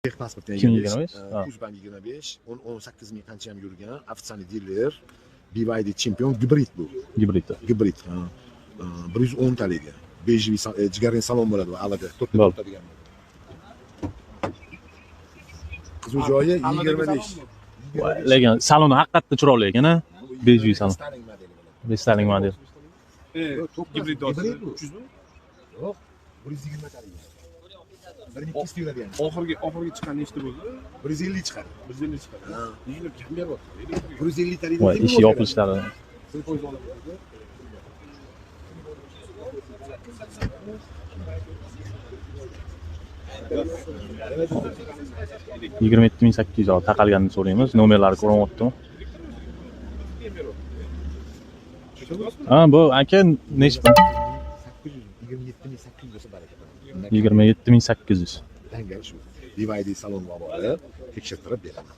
Pasportdan 2025, Kuzban 25, 18 ming qancha ham yurgan, ofitsialniy diler, BYD chempion gibrid bu. Gibridda. Gibrid. 110 talega. Bejli jigarrang salon bo'ladi, alada to'xtadigan. Qizuv joyi 25. Lekin saloni haqiqatda chiroyli ekan-a. Bejli salon. Restyling model. Gibrid 300 mi? Yo'q, 120 talega. 1200 yuradi yani. Oxirgi chiqqan nechta bo'ldi? 150 chiqadi. 150 chiqadi. Ha. Yengilib kam beryapti. 150 talega. Voy, ish yopilishlari. Yigirma yetti ming 800 taqalganini so'raymiz. Nomerlari ko'rinyaptimi? Ha, bu aka nechta? 27800 bo'lsa baraka. 27800. Dangal shu. BYD salon olib, tekshirtirib beraman.